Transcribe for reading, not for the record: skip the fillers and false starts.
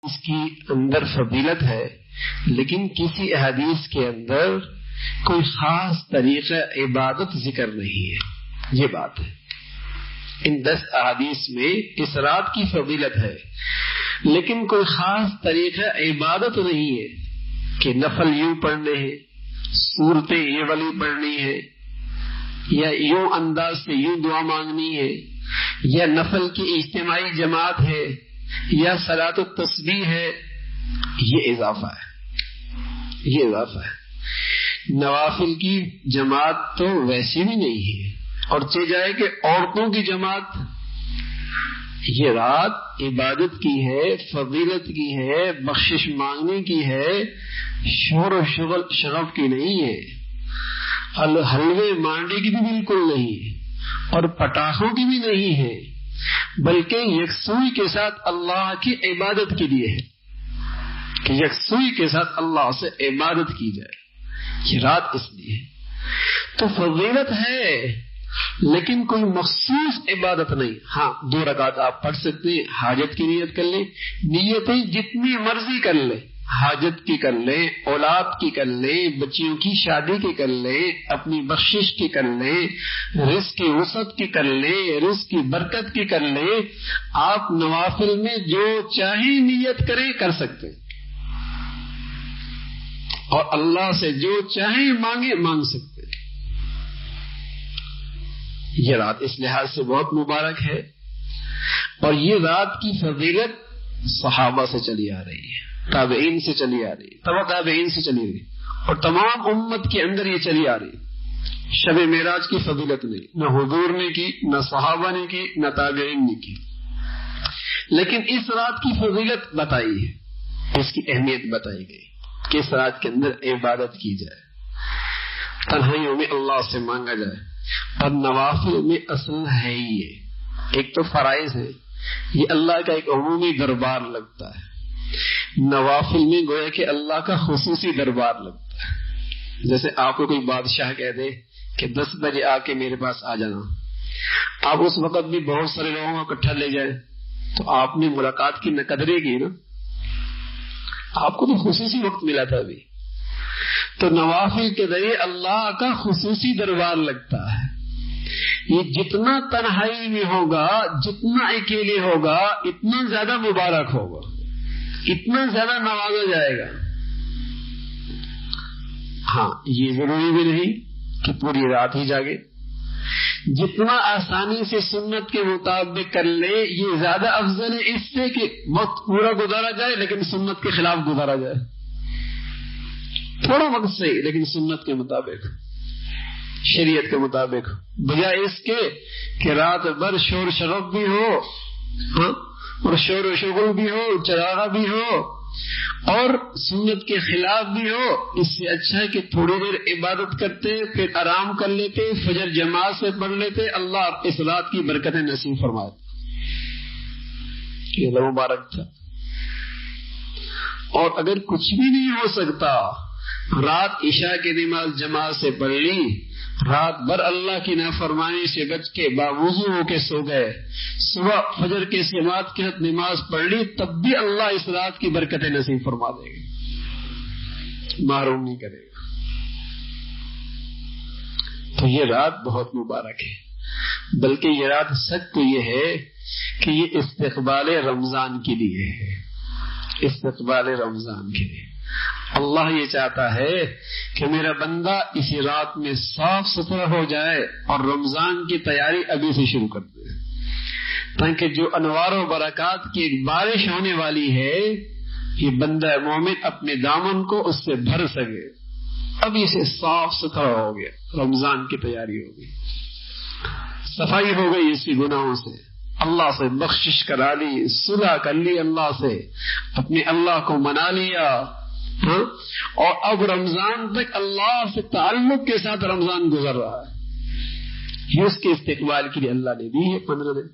اس کی اندر فضیلت ہے، لیکن کسی احادیث کے اندر کوئی خاص طریقہ عبادت ذکر نہیں ہے. یہ بات ہے. ان 10 احادیث میں اس رات کی فضیلت ہے، لیکن کوئی خاص طریقہ عبادت نہیں ہے کہ نفل یوں پڑھنے ہیں، صورتیں یہ والی پڑھنی ہے، یا یوں انداز سے یوں دعا مانگنی ہے، یا نفل کی اجتماعی جماعت ہے، یا صلاۃ التسبیح ہے. یہ اضافہ ہے، یہ اضافہ ہے. نوافل کی جماعت تو ویسی بھی نہیں ہے، اور چہ جائے کہ عورتوں کی جماعت. یہ رات عبادت کی ہے، فضیلت کی ہے، بخشش مانگنے کی ہے، شور و شغف کی نہیں ہے، حلوے مانڈے کی بھی بالکل نہیں ہے، اور پٹاخوں کی بھی نہیں ہے، بلکہ یکسوئی کے ساتھ اللہ کی عبادت کے لیے ہے کہ یکسوئی کے ساتھ اللہ سے عبادت کی جائے. یہ رات اس لیے ہے. تو فضیلت ہے، لیکن کوئی مخصوص عبادت نہیں. ہاں 2 رکعت آپ پڑھ سکتے ہیں، حاجت کی نیت کر لیں. نیتیں جتنی مرضی کر لیں، حاجت کی کر لیں، اولاد کی کر لیں، بچیوں کی شادی کی کر لیں، اپنی بخشش کی کر لیں، رزق کی وسعت کی کر لیں، رزق کی برکت کی کر لیں. آپ نوافل میں جو چاہیں نیت کریں کر سکتے ہیں، اور اللہ سے جو چاہیں مانگے مانگ سکتے ہیں. یہ رات اس لحاظ سے بہت مبارک ہے، اور یہ رات کی فضیلت صحابہ سے چلی آ رہی ہے، تابعین سے چلی آ رہی ہے، تبع تابعین سے چلی آ رہی ہے، اور تمام امت کے اندر یہ چلی آ رہی ہے. شب معراج کی فضیلت نہیں، نہ حضور نے کی، نہ صحابہ نے کی، نہ تابعین نے کی، لیکن اس رات کی فضیلت بتائی ہے، اس کی اہمیت بتائی گئی کہ اس رات کے اندر عبادت کی جائے، تنہائیوں میں اللہ سے مانگا جائے. اور نوافل میں اصل ہے ہی یہ، ایک تو فرائض ہے، یہ اللہ کا ایک عمومی دربار لگتا ہے. نوافل میں گویا کہ اللہ کا خصوصی دربار لگتا ہے. جیسے آپ کو کوئی بادشاہ کہہ دے کہ 10 بجے آ کے میرے پاس آ جانا، آپ اس وقت بھی بہت سارے لوگوں کو اکٹھا لے جائیں، تو آپ نے ملاقات کی قدرے کی نا، آپ کو تو خصوصی وقت ملا تھا ابھی. تو نوافل کے ذریعے اللہ کا خصوصی دربار لگتا ہے. یہ جتنا تنہائی میں ہوگا، جتنا اکیلے ہوگا، اتنا زیادہ مبارک ہوگا، اتنا زیادہ نوازا جائے گا. ہاں یہ ضروری بھی نہیں کہ پوری رات ہی جاگے. جتنا آسانی سے سنت کے مطابق کر لے یہ زیادہ افضل ہے اس سے کہ وقت پورا گزارا جائے لیکن سنت کے خلاف گزارا جائے. تھوڑا وقت صحیح لیکن سنت کے مطابق، شریعت کے مطابق، بجائے اس کے کہ رات بھر شور شرف بھی ہو، اور شور و شغل بھی ہو، چراغا بھی ہو، اور سنت کے خلاف بھی ہو. اس سے اچھا ہے کہ تھوڑی دیر عبادت کرتے پھر آرام کر لیتے، فجر جماعت سے پڑھ لیتے. اللہ اس رات کی برکتیں نصیب فرمائے. یہ مبارک تھا. اور اگر کچھ بھی نہیں ہو سکتا، رات عشاء کی نماز جماعت سے پڑھ لی، رات بھر اللہ کی نافرمانی سے بچ کے باوضو ہو کے سو گئے، صبح فجر کے جماعت کے ساتھ نماز پڑھ لی، تب بھی اللہ اس رات کی برکتیں نصیب فرما دے گا، محروم نہیں کرے گا. تو یہ رات بہت مبارک ہے. بلکہ یہ رات سچ تو یہ ہے کہ یہ استقبال رمضان کے لیے ہے، استقبال رمضان کے لیے. اللہ یہ چاہتا ہے کہ میرا بندہ اسی رات میں صاف ستھرا ہو جائے اور رمضان کی تیاری ابھی سے شروع کر دے، تاکہ جو انوار و برکات کی ایک بارش ہونے والی ہے یہ بندہ مومن اپنے دامن کو اس سے بھر سکے. ابھی سے صاف ستھرا ہو گیا، رمضان کی تیاری ہو گئی، صفائی ہو گئی اسی گناہوں سے، اللہ سے بخشش کرا لی، صلح کر لی، اللہ سے اپنے اللہ کو منا لیا. اور اب رمضان تک اللہ سے تعلق کے ساتھ رمضان گزر رہا ہے. یہ اس کے استقبال کے لیے اللہ نے دی ہے 15 دن.